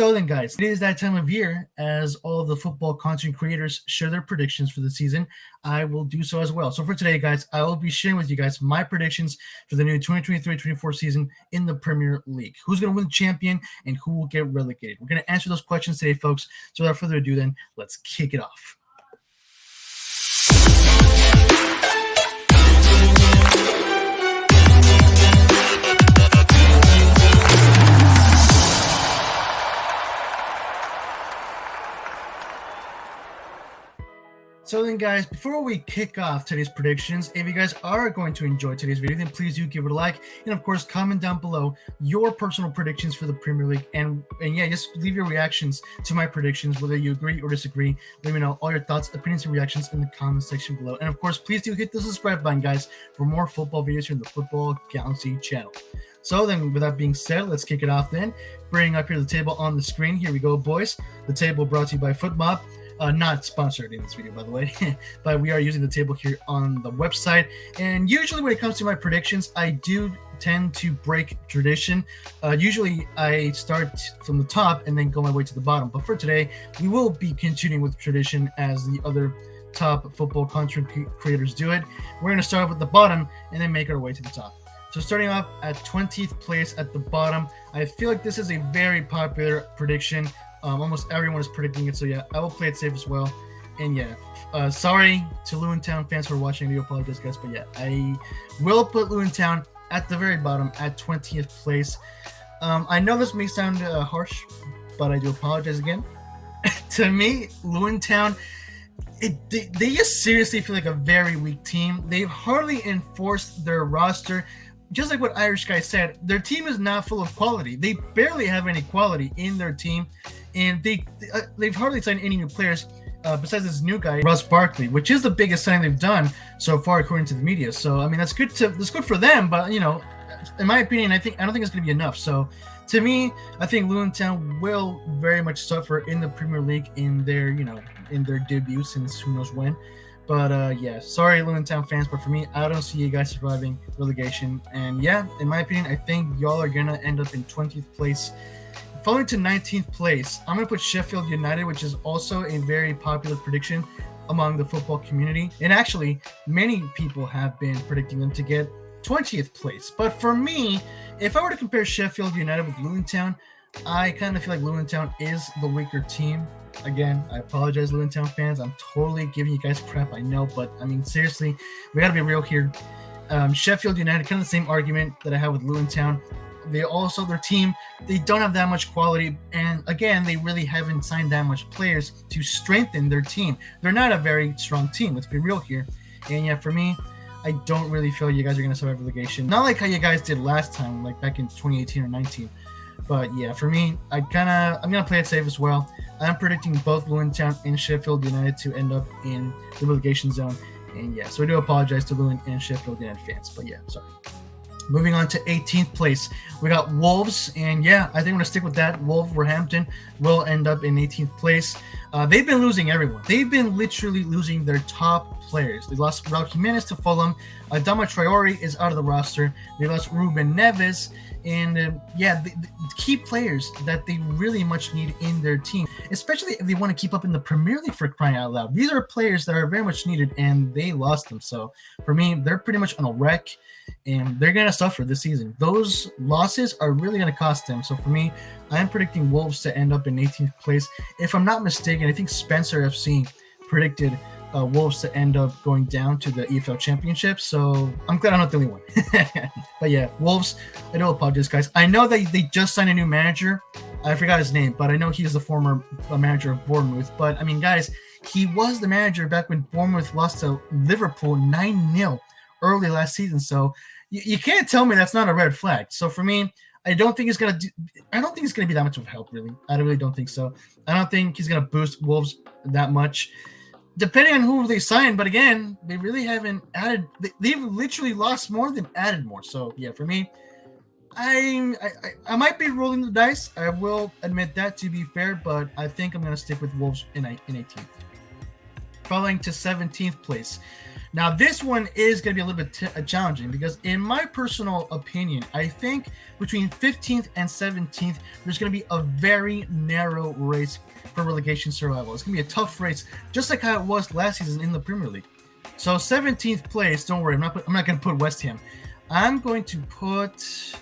So then, guys, it is that time of year as all of the football content creators share their predictions for the season. I will do so as well. So for today, guys, I will be sharing with you guys my predictions for the new 2023-24 season in the Premier League. Who's going to win the champion and who will get relegated? We're going to answer those questions today, folks. So without further ado, then, let's kick it off. So then, guys, before we kick off today's predictions, if you guys are going to enjoy today's video, then please do give it a like, and of course, comment down below your personal predictions for the Premier League, and yeah, just leave your reactions to my predictions, whether you agree or disagree. Let me know all your thoughts, opinions, and reactions in the comment section below, and of course, please do hit the subscribe button, guys, for more football videos here on the Football Galaxy channel. So then, with that being said, let's kick it off then. Bring up here the table on the screen. Here we go, boys. The table brought to you by FootMob. Not sponsored in this video, by the way, but we are using the table here on the website. And usually when it comes to my predictions, I do tend to break tradition. Usually I start from the top and then go my way to the bottom. But for today, we will be continuing with tradition as the other top football content creators do it. We're going to start with the bottom and then make our way to the top. So starting off at 20th place at the bottom, I feel like this is a very popular prediction. Almost everyone is predicting it, so yeah, I will play it safe as well. And yeah, sorry to Lewintown fans who are watching. I do apologize, guys, but yeah, I will put Lewintown at the very bottom at 20th place. I know this may sound harsh, but I do apologize again. To me, Lewintown, they just seriously feel like a very weak team. They've hardly enforced their roster. Just like what Irish guy said, their team is not full of quality. They barely have any quality in their team, and they've hardly signed any new players besides this new guy, Ross Barkley, which is the biggest signing they've done so far, according to the media. So I mean, that's good for them, but you know, in my opinion, I don't think it's going to be enough. So to me, I think Lewintown will very much suffer in the Premier League in their debut since who knows when. But yeah, sorry Lewintown fans, but for me, I don't see you guys surviving relegation. And yeah, in my opinion, I think y'all are gonna end up in 20th place. Falling to 19th place, I'm gonna put Sheffield United, which is also a very popular prediction among the football community. And actually, many people have been predicting them to get 20th place. But for me, if I were to compare Sheffield United with Lewintown, I kind of feel like Lewintown is the weaker team. Again, I apologize, Lewintown fans. I'm totally giving you guys crap, I know, but I mean, seriously, we gotta be real here. Sheffield United, kind of the same argument that I have with Lewintown. Their team, they don't have that much quality, and again, they really haven't signed that much players to strengthen their team. They're not a very strong team, let's be real here. And yeah, for me, I don't really feel you guys are gonna survive relegation. Not like how you guys did last time, like back in 2018 or 19. But yeah, for me, I'm gonna play it safe as well. I'm predicting both Lewintown and Sheffield United to end up in the relegation zone. And yeah, so I do apologize to Lewin and Sheffield United fans. But yeah, sorry. Moving on to 18th place, we got Wolves, and yeah, I think I'm gonna stick with that. Wolverhampton will end up in 18th place. They've been losing everyone. They've been literally losing their top players. They lost Raul Jimenez to Fulham. Adama Traore is out of the roster. They lost Ruben Neves, and yeah, the key players that they really much need in their team, especially if they want to keep up in the Premier League, for crying out loud. These are players that are very much needed, and they lost them. So for me, they're pretty much on a wreck, and they're going to suffer this season. Those losses are really going to cost them. So for me, I'm predicting Wolves to end up in 18th place. If I'm not mistaken, I think Spencer FC predicted Wolves to end up going down to the EFL Championship. So I'm glad I'm not the only one. But yeah, Wolves, I do apologize, guys. I know that they just signed a new manager. I forgot his name, but I know he's the former manager of Bournemouth. But I mean, guys, he was the manager back when Bournemouth lost to Liverpool 9-0 early last season. So you can't tell me that's not a red flag. So for me, I don't think it's gonna be that much of help, really. I really don't think so. I don't think he's gonna boost Wolves that much, depending on who they sign. But again, they really haven't added. They've literally lost more than added more. So yeah, for me, I might be rolling the dice. I will admit that, to be fair, but I think I'm gonna stick with Wolves in 18th. falling to 17th place. Now, this one is going to be a little bit challenging because, in my personal opinion, I think between 15th and 17th, there's going to be a very narrow race for relegation survival. It's going to be a tough race, just like how it was last season in the Premier League. So, 17th place, don't worry, I'm not going to put West Ham. I'm going to put,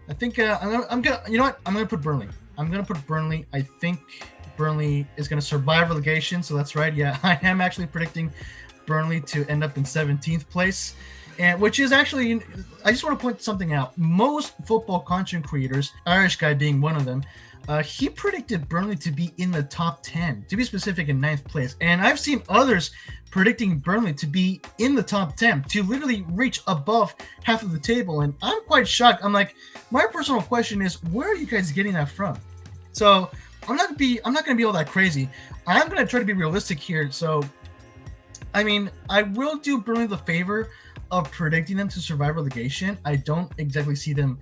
I think, you know what? I'm going to put Burnley. I'm going to put Burnley. I think Burnley is going to survive relegation. So that's right. Yeah, I am actually predicting Burnley to end up in 17th place, and which is actually, I just want to point something out. Most football content creators, Irish guy being one of them, he predicted Burnley to be in the top 10, to be specific, in 9th place. And I've seen others predicting Burnley to be in the top 10, to literally reach above half of the table. And I'm quite shocked. I'm like, my personal question is, where are you guys getting that from? So I'm not gonna be all that crazy. I'm gonna try to be realistic here. So, I mean, I will do Burnley the favor of predicting them to survive relegation. I don't exactly see them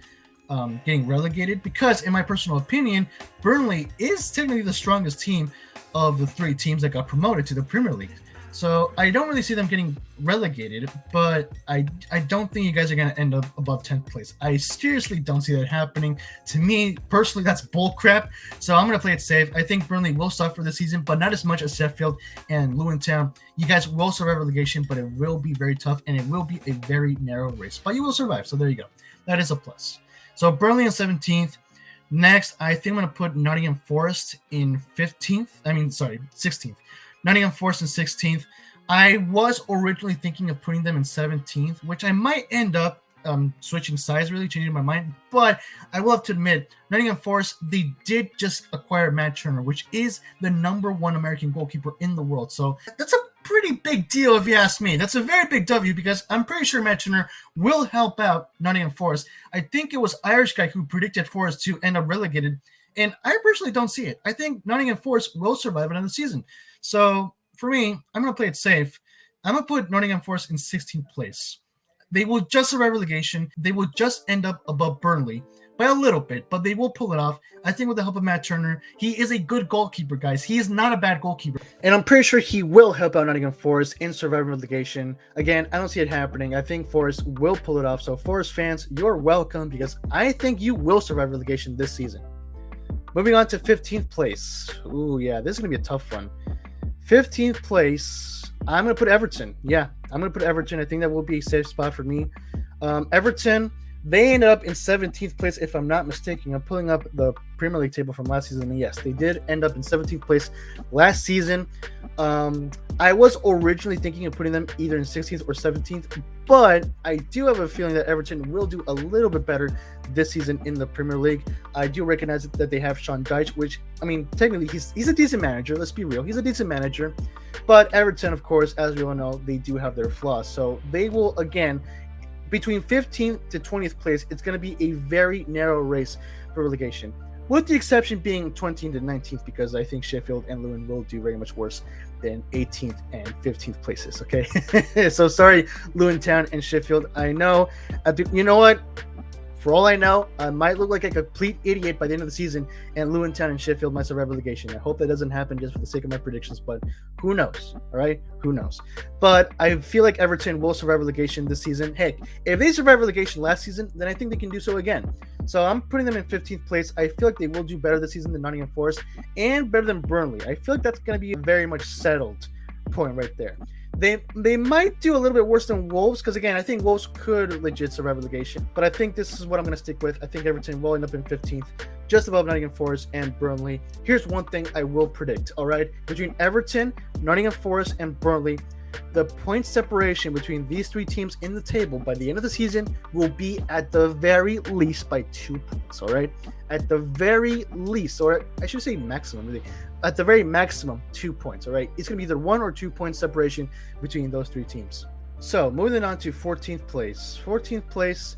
getting relegated because, in my personal opinion, Burnley is technically the strongest team of the 3 teams that got promoted to the Premier League. So I don't really see them getting relegated, but I don't think you guys are going to end up above 10th place. I seriously don't see that happening. To me, personally, that's bull crap. So I'm going to play it safe. I think Burnley will suffer this season, but not as much as Sheffield and Luton Town. You guys will survive relegation, but it will be very tough, and it will be a very narrow race. But you will survive, so there you go. That is a plus. So Burnley in 17th. Next, I think I'm going to put Nottingham Forest in 16th. Nottingham Forest in 16th. I was originally thinking of putting them in 17th, which I might end up switching sides, really changing my mind. But I will have to admit, Nottingham Forest, they did just acquire Matt Turner, which is the #1 American goalkeeper in the world. So that's a pretty big deal if you ask me. That's a very big W because I'm pretty sure Matt Turner will help out Nottingham Forest. I think it was Irish guy who predicted Forest to end up relegated, and I personally don't see it. I think Nottingham Forest will survive another season. So for me, I'm going to play it safe. I'm going to put Nottingham Forest in 16th place. They will just survive relegation. They will just end up above Burnley by a little bit, but they will pull it off. I think with the help of Matt Turner, he is a good goalkeeper, guys. He is not a bad goalkeeper. And I'm pretty sure he will help out Nottingham Forest in surviving relegation. Again, I don't see it happening. I think Forest will pull it off. So Forest fans, you're welcome because I think you will survive relegation this season. Moving on to 15th place. Ooh, yeah, this is going to be a tough one. 15th place, I'm going to put Everton. Yeah, I'm going to put Everton. I think that will be a safe spot for me. Everton, they ended up in 17th place, if I'm not mistaken. I'm pulling up the Premier League table from last season. And yes, they did end up in 17th place last season. I was originally thinking of putting them either in 16th or 17th, but I do have a feeling that Everton will do a little bit better this season in the Premier League. I do recognize that they have Sean Dyche, which, I mean, technically he's a decent manager. Let's be real. He's a decent manager. But Everton, of course, as we all know, they do have their flaws. So they will, again, between 15th to 20th place, it's going to be a very narrow race for relegation, with the exception being 20th to 19th, because I think Sheffield and Luton will do very much worse than 18th and 15th places, okay? So sorry, Luton Town and Sheffield. I know. You know what? For all I know, I might look like a complete idiot by the end of the season, and Luton Town and Sheffield might survive relegation. I hope that doesn't happen just for the sake of my predictions, but who knows, all right? Who knows? But I feel like Everton will survive relegation this season. Heck, if they survived relegation last season, then I think they can do so again. So I'm putting them in 15th place. I feel like they will do better this season than Nottingham Forest and better than Burnley. I feel like that's going to be a very much settled point right there. They might do a little bit worse than Wolves, because again, I think Wolves could legit survive relegation. But I think this is what I'm going to stick with. I think Everton will end up in 15th, just above Nottingham Forest and Burnley. Here's one thing I will predict, all right? Between Everton, Nottingham Forest, and Burnley, the point separation between these 3 teams in the table by the end of the season will be at the very least by 2 points, all right? At the very least, or I should say maximum, really. At the very maximum, 2 points, all right? It's going to be either 1 or 2 point separation between those 3 teams. So moving on to 14th place. 14th place,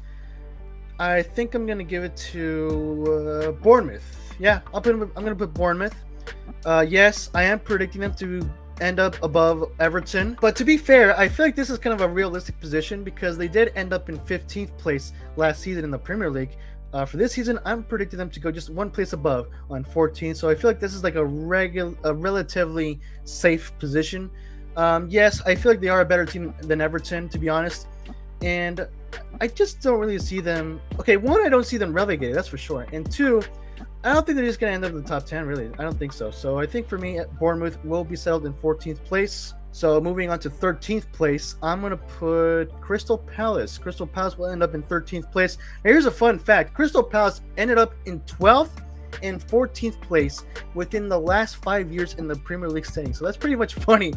I think I'm going to give it to Bournemouth. Yeah, I'm going to put Bournemouth. Yes, I am predicting them to end up above Everton. But to be fair, I feel like this is kind of a realistic position because they did end up in 15th place last season in the Premier League. For this season, I'm predicting them to go just 1 place above on 14. So I feel like this is like a relatively safe position. Yes, I feel like they are a better team than Everton, to be honest. And I just don't really see them. Okay, one, I don't see them relegated, that's for sure. And two, I don't think they're just going to end up in the top 10, really. I don't think so. So I think for me, Bournemouth will be settled in 14th place. So moving on to 13th place, I'm going to put Crystal Palace. Crystal Palace will end up in 13th place. Now, here's a fun fact. Crystal Palace ended up in 12th and 14th place within the last 5 years in the Premier League setting. So that's pretty much funny.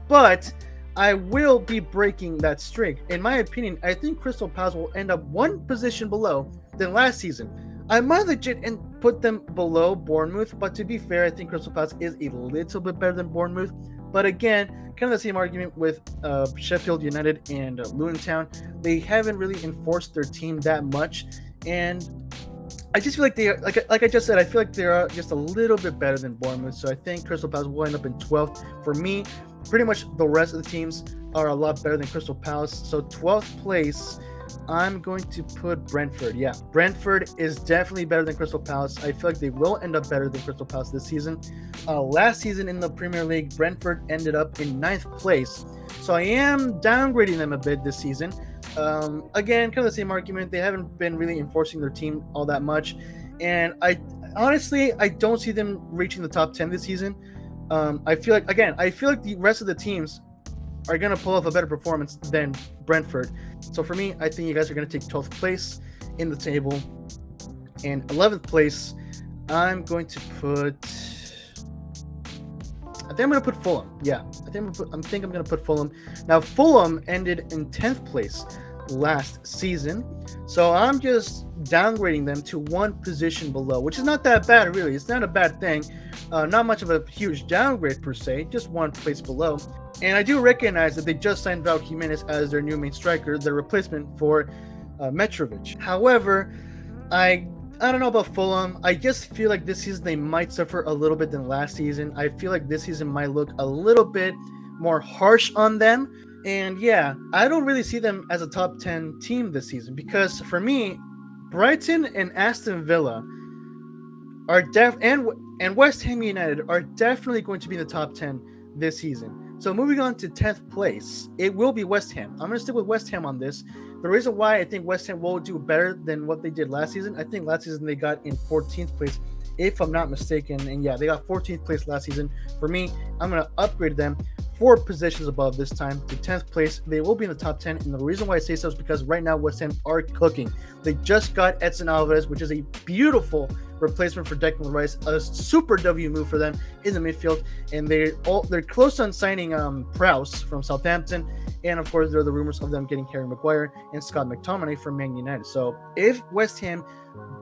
But I will be breaking that streak. In my opinion, I think Crystal Palace will end up one position below than last season. I might legit and put them below Bournemouth, but to be fair, I think Crystal Palace is a little bit better than Bournemouth. But again, kind of the same argument with Sheffield United and Luton Town. They haven't really enforced their team that much, and I just feel like they are, like I just said, I feel like they're just a little bit better than Bournemouth. So I think Crystal Palace will end up in 12th. For me, pretty much the rest of the teams are a lot better than Crystal Palace. So 12th place, I'm going to put Brentford. Yeah, Brentford is definitely better than Crystal Palace. I feel like they will end up better than Crystal Palace this season. Last season in the Premier League, Brentford ended up in 9th place. So I am downgrading them a bit this season. Again, kind of the same argument. They haven't been really enforcing their team all that much. And I don't see them reaching the top 10 this season. I feel like the rest of the teams are going to pull off a better performance than Brentford. So for me, I think you guys are going to take 12th place in the table. And 11th place, I'm going to put... I think I'm going to put Fulham. Yeah, I think I'm going to put Fulham. Now, Fulham ended in 10th place last season. So I'm just downgrading them to one position below, which is not that bad, really. It's not a bad thing. Not much of a huge downgrade per se, just one place below. And I do recognize that they just signed Raul Jimenez as their new main striker, their replacement for Mitrovic. However, I don't know about Fulham. I just feel like this season they might suffer a little bit than last season. I feel like this season might look a little bit more harsh on them. And yeah, I don't really see them as a top 10 team this season because for me, Brighton and Aston Villa are and West Ham United are definitely going to be in the top 10 this season. So moving on to 10th place, it will be West Ham. I'm going to stick with West Ham on this. The reason why I think West Ham will do better than what they did last season, I think last season they got in 14th place, if I'm not mistaken. And yeah, they got 14th place last season. For me, I'm going to upgrade them 4 positions above this time to 10th place. They will be in the top 10. And the reason why I say so is because right now West Ham are cooking. They just got Edson Alvarez, which is a beautiful replacement for Declan Rice, a super W move for them in the midfield, and they're close on signing Prowse from Southampton, and of course there are the rumors of them getting Harry Maguire and Scott McTominay from Man United. So if West Ham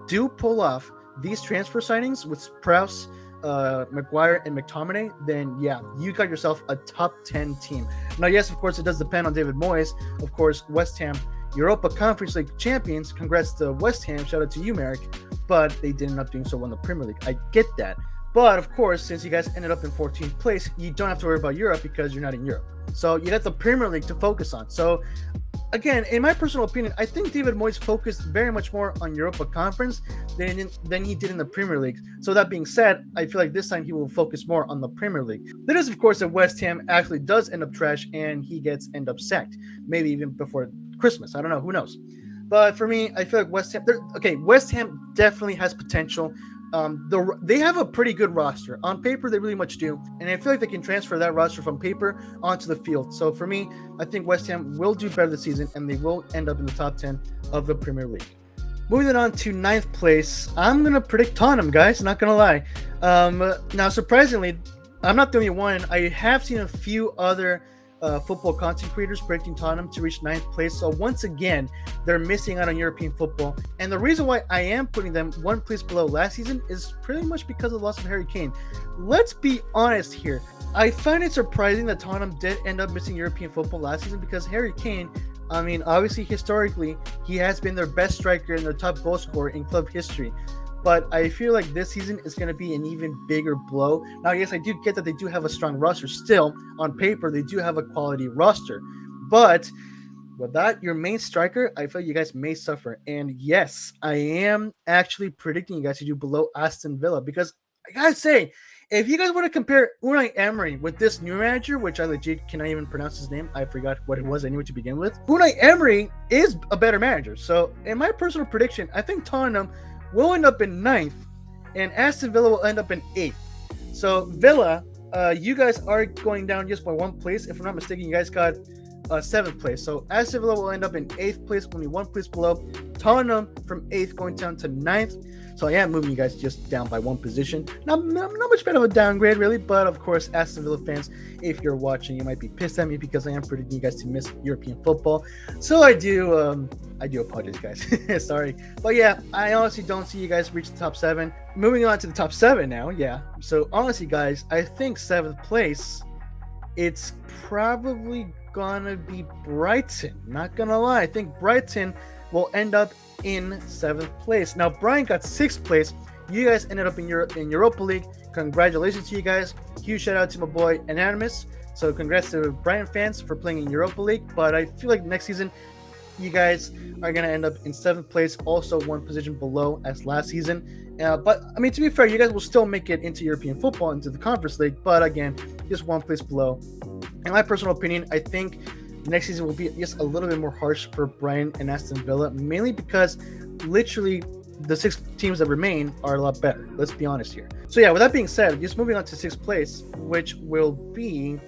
do pull off these transfer signings with Prowse, Maguire, and McTominay, then yeah, you got yourself a top 10 team. Now, yes, of course, it does depend on David Moyes. Of course, West Ham Europa Conference League champions. Congrats to West Ham. Shout out to you, Merrick. But they did end up doing so in the Premier League. I get that. But of course, since you guys ended up in 14th place, you don't have to worry about Europe because you're not in Europe. So you got the Premier League to focus on. So again, in my personal opinion, I think David Moyes focused very much more on Europa Conference than he did in the Premier League. So that being said, I feel like this time he will focus more on the Premier League. That is, of course, if West Ham actually does end up trash and he end up sacked, maybe even before Christmas. I don't know. Who knows? But for me, I feel like West Ham definitely has potential. They have a pretty good roster. On paper, they really much do. And I feel like they can transfer that roster from paper onto the field. So for me, I think West Ham will do better this season, and they will end up in the top 10 of the Premier League. Moving on to 9th place, I'm going to predict Tottenham, guys. Not going to lie. Now, surprisingly, I'm not the only one. I have seen a few other football content creators predicting Tottenham to reach 9th place. So once again, they're missing out on European football. And the reason why I am putting them one place below last season is pretty much because of the loss of Harry Kane. Let's be honest here. I find it surprising that Tottenham did end up missing European football last season because Harry Kane, I mean, obviously historically, he has been their best striker and their top goal scorer in club history. But I feel like this season is going to be an even bigger blow. Now, yes, I do get that they do have a strong roster. Still, on paper, they do have a quality roster. But without your main striker, I feel you guys may suffer. And yes, I am actually predicting you guys to do below Aston Villa because I got to say, If you guys want to compare Unai Emery with this new manager, which I legit cannot even pronounce his name, I forgot what it was anyway to begin with. Unai Emery is a better manager. So, in my personal prediction, I think Tottenham will end up in 9th, and Aston Villa will end up in 8th. So, Villa, you guys are going down just by 1 place. If I'm not mistaken, you guys got 7th place. So, Aston Villa will end up in 8th place, only 1 place below. Tottenham from 8th going down to 9th. So I am moving you guys just down by 1 position. Not much better of a downgrade, really. But of course, Aston Villa fans, if you're watching, you might be pissed at me because I am predicting you guys to miss European football. So I do apologize, guys. Sorry. But yeah, I honestly don't see you guys reach the top 7. Moving on to the top 7 now. Yeah. So honestly, guys, I think 7th place, it's probably gonna be Brighton. Not gonna lie. I think Brighton will end up in 7th place. Now, Brian got 6th place. You guys ended up in Europa League. Congratulations to you guys. Huge shout out to my boy Anonymous. So congrats to Brian fans for playing in Europa League. But I feel like next season, you guys are going to end up in 7th place, also 1 position below as last season. But, I mean, to be fair, you guys will still make it into European football, into the Conference League. But again, just 1 place below. In my personal opinion, I think next season will be just a little bit more harsh for Brian and Aston Villa, mainly because literally the 6 teams that remain are a lot better. Let's be honest here. So yeah, with that being said, just moving on to 6th place, which will be,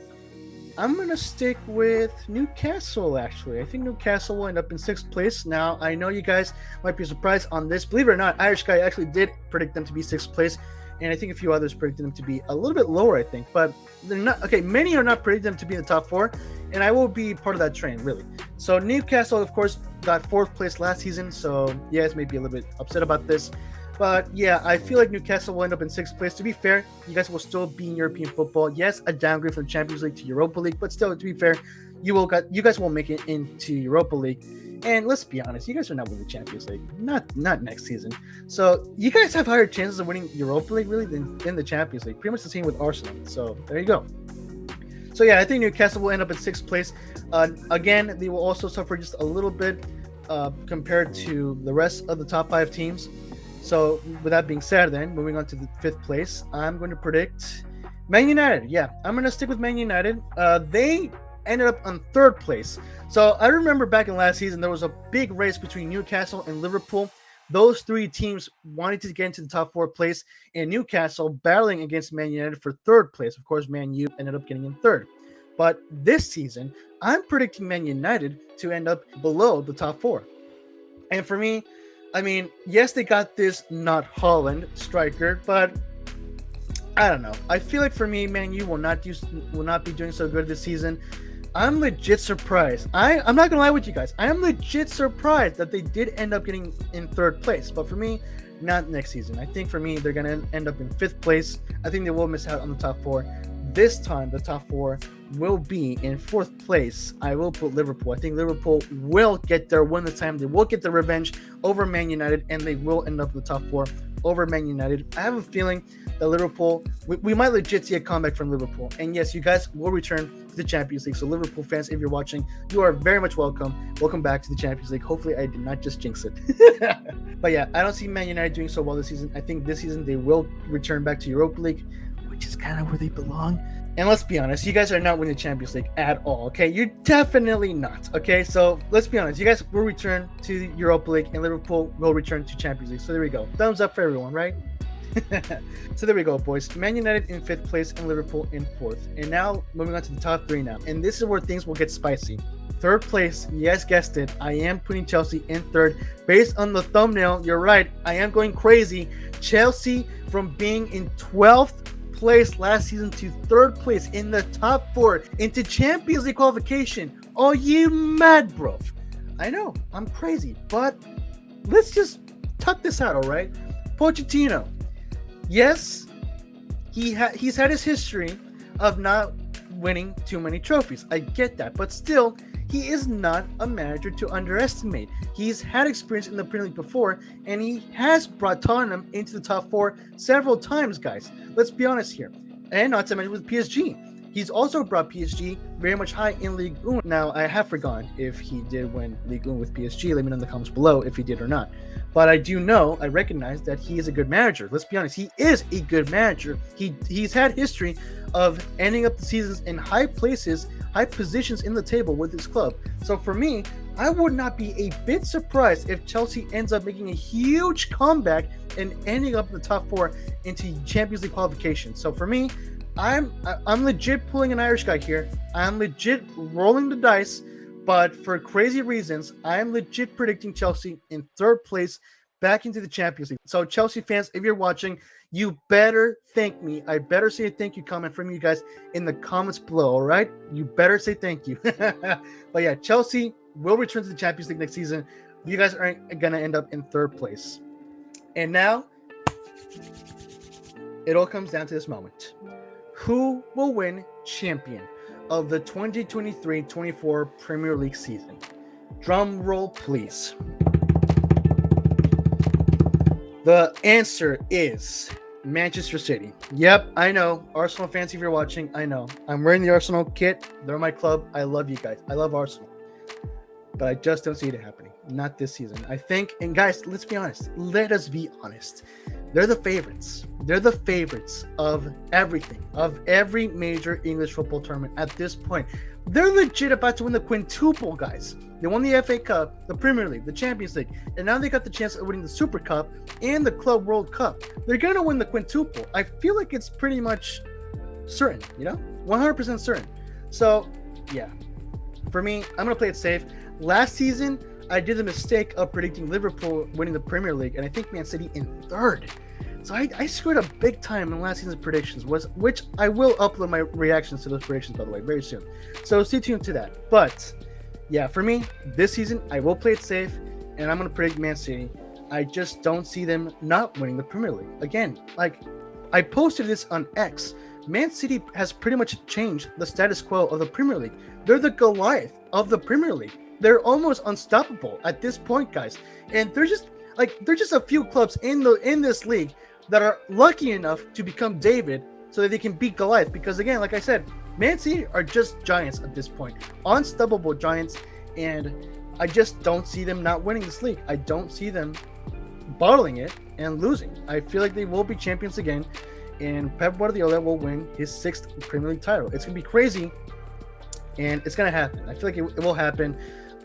I'm going to stick with Newcastle, actually. I think Newcastle will end up in 6th place. Now, I know you guys might be surprised on this. Believe it or not, Irish guy actually did predict them to be 6th place. And I think a few others predicted them to be a little bit lower, I think. But they're not. Okay, many are not predicting them to be in the top 4. And I will be part of that train, really. So Newcastle, of course, got 4th place last season. So you guys may be a little bit upset about this. But yeah, I feel like Newcastle will end up in 6th place. To be fair, you guys will still be in European football. Yes, a downgrade from Champions League to Europa League. But still, to be fair, you guys will make it into Europa League. And let's be honest, you guys are not winning the Champions League. Not next season. So you guys have higher chances of winning Europa League, really, than the Champions League. Pretty much the same with Arsenal. So there you go. So yeah, I think Newcastle will end up in 6th place. Again, they will also suffer just a little bit compared to the rest of the top 5 teams. So with that being said, then moving on to the 5th place, I'm going to predict Man United. Yeah, I'm going to stick with Man United. They ended up on 3rd place. So I remember back in last season, there was a big race between Newcastle and Liverpool. Those 3 teams wanted to get into the top 4 place, and Newcastle battling against Man United for 3rd place. Of course, Man U ended up getting in 3rd. But this season, I'm predicting Man United to end up below the top 4. And for me, I mean, yes, they got this not Holland striker, but I don't know. I feel like for me, Man U will not be doing so good this season. I'm legit surprised. I'm not gonna lie with you guys. I am legit surprised that they did end up getting in 3rd place. But for me, not next season. I think for me, they're gonna end up in 5th place. I think they will miss out on the top 4. This time, the top 4 will be in 4th place. I will put Liverpool. I think Liverpool will get their win this time. They will get their revenge over Man United, and they will end up in the top 4 over Man United. I have a feeling that Liverpool, we might legit see a comeback from Liverpool. And yes, you guys will return to the Champions League. So Liverpool fans, if you're watching, you are very much welcome. Welcome back to the Champions League. Hopefully I did not just jinx it. But yeah, I don't see Man United doing so well this season. I think this season they will return back to Europa League, which is kind of where they belong. And let's be honest, you guys are not winning the Champions League at all, okay? You're definitely not, okay? So let's be honest, you guys will return to the Europa League, and Liverpool will return to Champions League. So there we go. Thumbs up for everyone, right? So there we go, boys. Man United in 5th place and Liverpool in 4th. And now moving on to the top 3 now. And this is where things will get spicy. 3rd place, you guys guessed it. I am putting Chelsea in 3rd. Based on the thumbnail, you're right. I am going crazy. Chelsea from being in 12th place last season to 3rd place in the top 4 into Champions League qualification. Are you mad, bro? I know, I'm crazy, but let's just tuck this out, all right? Pochettino, yes, he's had his history of not winning too many trophies. I get that, but still, he is not a manager to underestimate. He's had experience in the Premier League before, and he has brought Tottenham into the top 4 several times, guys. Let's be honest here. And not to mention with PSG. He's also brought PSG very much high in Ligue 1. Now, I have forgotten if he did win Ligue 1 with PSG. Let me know in the comments below if he did or not. But I do know, I recognize that he is a good manager. Let's be honest, he is a good manager. He's had history of ending up the seasons in high places, high positions in the table with his club. So for me, I would not be a bit surprised if Chelsea ends up making a huge comeback and ending up in the top 4 into Champions League qualification. So for me, I'm legit pulling an Irish guy here. I'm legit rolling the dice, but for crazy reasons, I'm legit predicting Chelsea in 3rd place back into the Champions League. So Chelsea fans, if you're watching, you better thank me. I better see a thank you comment from you guys in the comments below, all right? You better say thank you. But yeah, Chelsea will return to the Champions League next season. You guys aren't going to end up in 3rd place. And now, it all comes down to this moment. Who will win champion of the 2023-24 Premier League season? Drum roll, please. The answer is Manchester City. Yep, I know. Arsenal fans, if you're watching, I know. I'm wearing the Arsenal kit. They're my club. I love you guys. I love Arsenal. But I just don't see it happening. Not this season. I think, and guys, let's be honest. Let us be honest. They're the favorites. They're the favorites of everything, of every major English football tournament at this point. They're legit about to win the quintuple, guys. They won the FA Cup, the Premier League, the Champions League, and now they got the chance of winning the Super Cup and the Club World Cup. They're going to win the quintuple. I feel like it's pretty much certain, 100% certain. So, yeah, for me, I'm going to play it safe. Last season, I did the mistake of predicting Liverpool winning the Premier League, and I think Man City in 3rd. So I screwed up big time in last season's predictions, which I will upload my reactions to those predictions, by the way, very soon. So stay tuned to that. But yeah, for me, this season, I will play it safe, and I'm going to predict Man City. I just don't see them not winning the Premier League. Again, like I posted this on X. Man City has pretty much changed the status quo of the Premier League. They're the Goliath of the Premier League. They're almost unstoppable at this point, guys. And they're just a few clubs in this league that are lucky enough to become David so that they can beat Goliath. Because again, like I said, Man City are just giants at this point, unstoppable giants, and I just don't see them not winning this league. I don't see them bottling it and losing. I feel like they will be champions again, and Pep Guardiola will win his 6th Premier League title. It's gonna be crazy, and it's gonna happen. I feel like it will happen.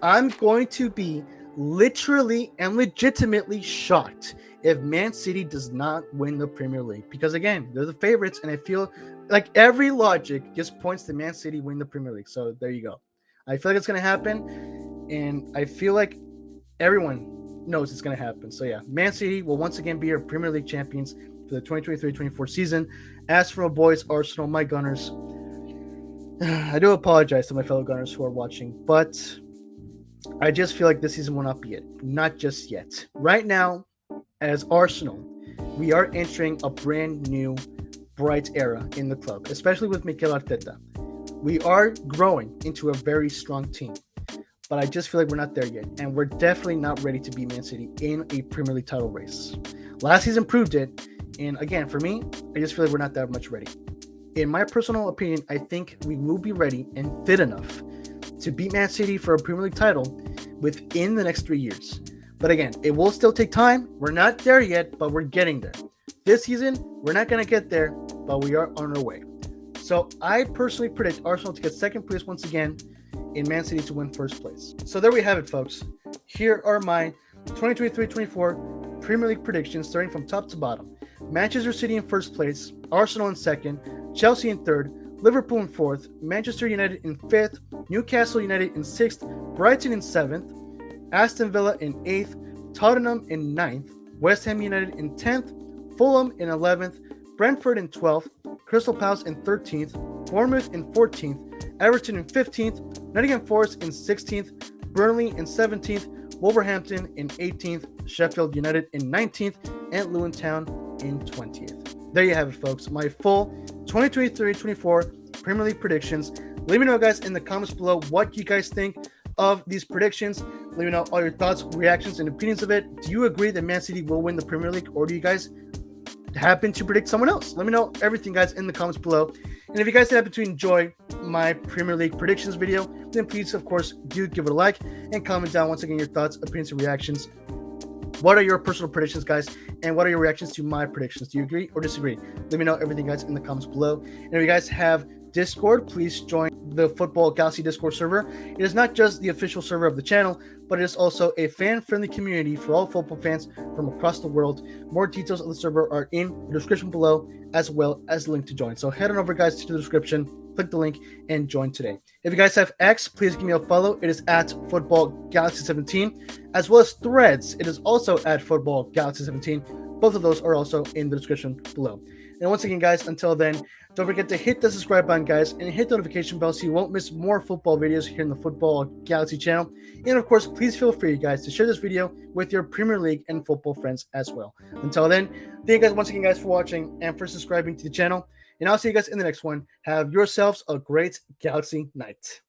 I'm going to be literally and legitimately shocked if Man City does not win the Premier League, because again, they're the favorites, and I feel like every logic just points to Man City win the Premier League. So there you go. I feel like it's going to happen, and I feel like everyone knows it's going to happen. So yeah, Man City will once again be our Premier League champions for the 2023-24 season. As for my boys, Arsenal, my Gunners, I do apologize to my fellow Gunners who are watching, but I just feel like this season will not be it. Not just yet. Right now, as Arsenal, we are entering a brand new, bright era in the club, especially with Mikel Arteta. We are growing into a very strong team, but I just feel like we're not there yet, and we're definitely not ready to beat Man City in a Premier League title race. Last season proved it, and again, for me, I just feel like we're not that much ready. In my personal opinion, I think we will be ready and fit enough to beat Man City for a Premier League title within the next 3 years. But again, it will still take time. We're not there yet, but we're getting there. This season, we're not going to get there, but we are on our way. So I personally predict Arsenal to get 2nd place once again, and Man City to win 1st place. So there we have it, folks. Here are my 2023-24 Premier League predictions, starting from top to bottom. Manchester City in 1st place, Arsenal in 2nd, Chelsea in 3rd, Liverpool in 4th, Manchester United in 5th, Newcastle United in 6th, Brighton in 7th, Aston Villa in 8th, Tottenham in 9th, West Ham United in 10th, Fulham in 11th, Brentford in 12th, Crystal Palace in 13th, Bournemouth in 14th, Everton in 15th, Nottingham Forest in 16th, Burnley in 17th, Wolverhampton in 18th, Sheffield United in 19th, and Luton Town in 20th. There you have it, folks. My full 2023-24 Premier League predictions. Let me know, guys, in the comments below what you guys think of these predictions. Let me know all your thoughts, reactions, and opinions of it. Do you agree that Man City will win the Premier League, or do you guys happen to predict someone else? Let me know everything, guys, in the comments below. And if you guys happen to enjoy my Premier League predictions video, then please, of course, do give it a like and comment down once again your thoughts, opinions, and reactions. What are your personal predictions, guys? And what are your reactions to my predictions? Do you agree or disagree? Let me know everything, guys, in the comments below. And if you guys have Discord, please join the Football Galaxy Discord server. It is not just the official server of the channel, but it is also a fan-friendly community for all football fans from across the world. More details of the server are in the description below, as well as the link to join. So head on over, guys, to the description, click the link, and join today. If you guys have X, please give me a follow. It is at Football Galaxy 17, as well as Threads. It is also at Football Galaxy 17. Both of those are also in the description below. And once again, guys, until then, don't forget to hit the subscribe button, guys, and hit the notification bell so you won't miss more football videos here in the Football Galaxy channel. And of course, please feel free, guys, to share this video with your Premier League and football friends as well. Until then, thank you guys once again, guys, for watching and for subscribing to the channel. And I'll see you guys in the next one. Have yourselves a great Galaxy night.